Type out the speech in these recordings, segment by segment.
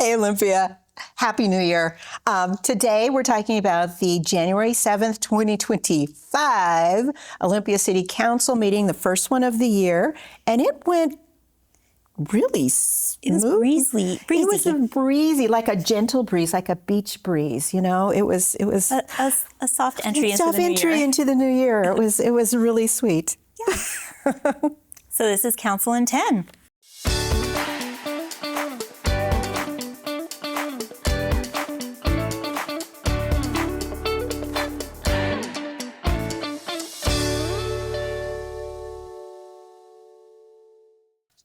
Hey, Olympia. Happy New Year. Today, we're talking about the January 7th, 2025 Olympia City Council meeting, the first one of the year, and it went really smooth. It was breezy. It was a breezy, like a gentle breeze, like a beach breeze. You know, it was a soft entry into the new year. Into the new year. It was really sweet. Yeah. So this is Council in 10.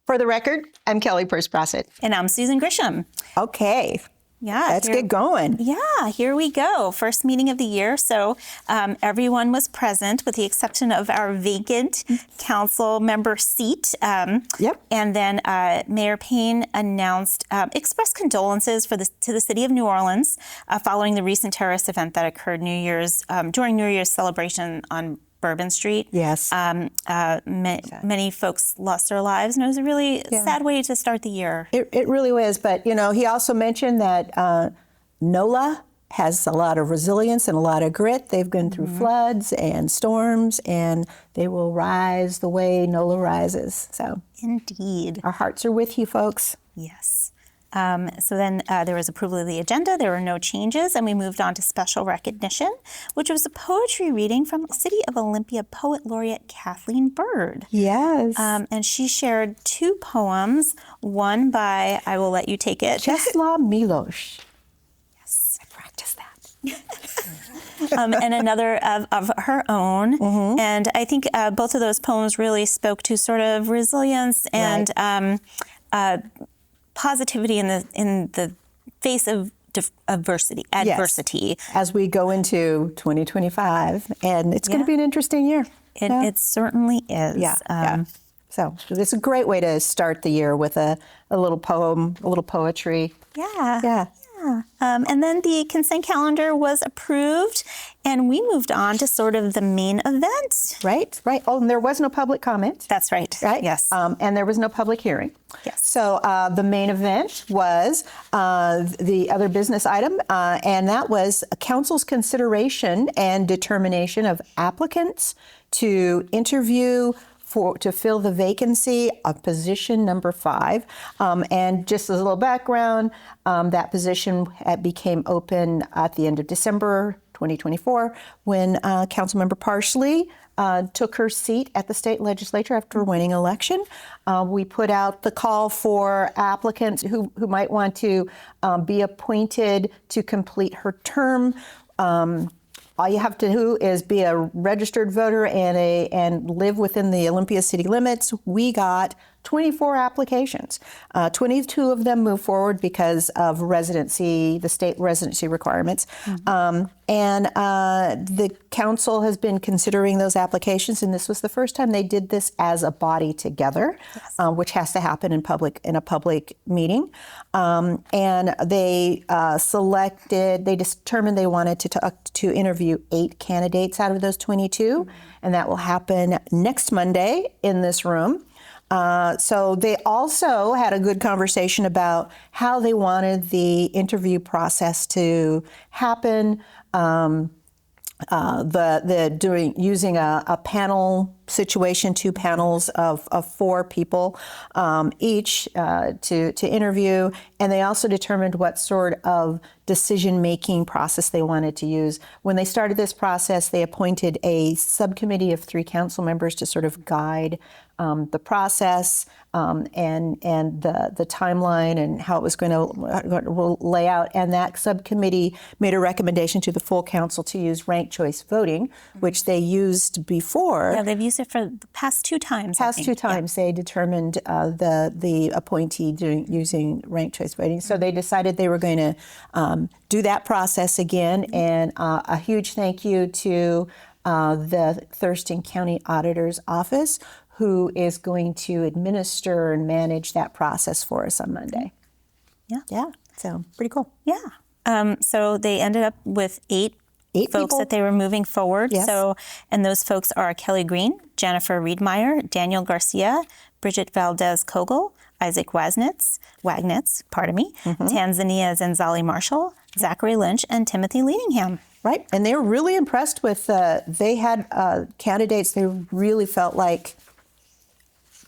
For the record, I'm Kelly Purse-Brassett. And I'm Susan Grisham. Okay. Yeah. Let's get going. Yeah, here we go. First meeting of the year. So everyone was present with the exception of our vacant council member seat. Yep. And then Mayor Payne expressed condolences to the city of New Orleans following the recent terrorist event that occurred during New Year's celebration on Bourbon Street. Yes. Many folks lost their lives, and it was a really sad way to start the year. It really was, but he also mentioned that NOLA has a lot of resilience and a lot of grit. They've gone through floods and storms, and they will rise the way NOLA rises. So, indeed, our hearts are with you, folks. Yes. So then there was approval of the agenda. There were no changes, and we moved on to special recognition, which was a poetry reading from City of Olympia Poet Laureate Kathleen Bird. Yes. And she shared two poems, one by, I will let you take it. Czesław Miłosz. Yes. I practiced that. And another of her own. Mm-hmm. And I think both of those poems really spoke to sort of resilience and positivity in the face of adversity. Yes. As we go into 2025, and it's going to be an interesting year. It certainly is. Yeah. So it's a great way to start the year with a little poem, a little poetry. Yeah. And then the consent calendar was approved, and we moved on to sort of the main event. Right. Oh, and there was no public comment. That's right. Right? Yes. And there was no public hearing. Yes. So the main event was the other business item, and that was a council's consideration and determination of applicants to interview to fill the vacancy of position number 5. And just as a little background, that position became open at the end of December 2024 when Councilmember Parsley took her seat at the state legislature after winning election. We put out the call for applicants who might want to be appointed to complete her term. All you have to do is be a registered voter and live within the Olympia city limits. We got 24 applications. 22 of them moved forward because of the state residency requirements. Mm-hmm. And the council has been considering those applications, and this was the first time they did this as a body together, which has to happen in a public meeting. And they determined they wanted to interview 8 candidates out of those 22, and that will happen next Monday in this room. So they also had a good conversation about how they wanted the interview process to happen. Using a panel situation, 2 panels of 4 people each to interview, and they also determined what sort of decision-making process they wanted to use. When they started this process, they appointed a subcommittee of 3 council members to sort of guide the process and the timeline and how it was going to lay out. And that subcommittee made a recommendation to the full council to use ranked choice voting, which they used before. Yeah, they've used it for the past 2 times. They determined the appointee using ranked choice voting. So they decided they were going to do that process again. And a huge thank you to the Thurston County Auditor's Office, who is going to administer and manage that process for us on Monday. Yeah. So pretty cool. Yeah. So they ended up with 8 folks people that they were moving forward. Yes. So, and those folks are Kelly Green, Jennifer Riedmeyer, Daniel Garcia, Bridget Valdez Kogel, Isaac Wagnitz, Tanzania Zenzali Marshall, Zachary Lynch, and Timothy Leadingham. Right. And they were really impressed with, they had candidates they really felt like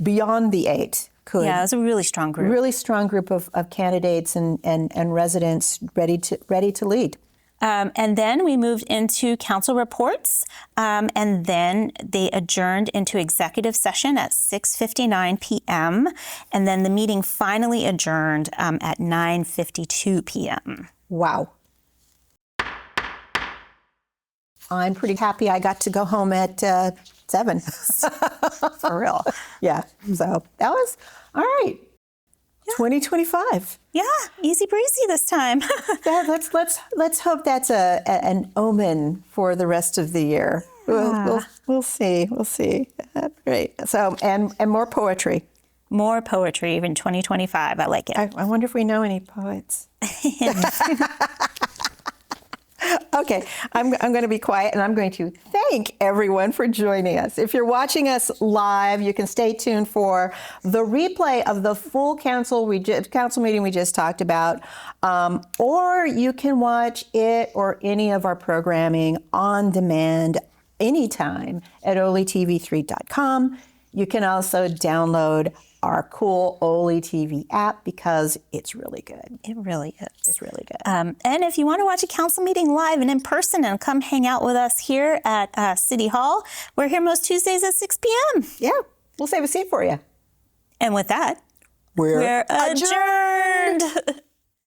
beyond the 8 could. Yeah, it was a really strong group. Really strong group of candidates and residents ready to lead. And then we moved into council reports, and then they adjourned into executive session at 6:59 p.m. And then the meeting finally adjourned at 9:52 p.m. Wow. I'm pretty happy I got to go home at 7. For real. Yeah. So that was all right. 2025. Yeah, easy breezy this time. Let's hope that's an omen for the rest of the year. We'll see. We'll see. Great. So and more poetry. More poetry in 2025. I like it. I wonder if we know any poets. Okay, I'm going to be quiet, and I'm going to thank everyone for joining us. If you're watching us live, you can stay tuned for the replay of the full council meeting we just talked about, or you can watch it or any of our programming on demand anytime at OliTV3.com. You can also download our cool Oli TV app because it's really good. It really is. It's really good. And if you want to watch a council meeting live and in person and come hang out with us here at City Hall, we're here most Tuesdays at 6 p.m. Yeah, we'll save a seat for you. And with that, We're adjourned.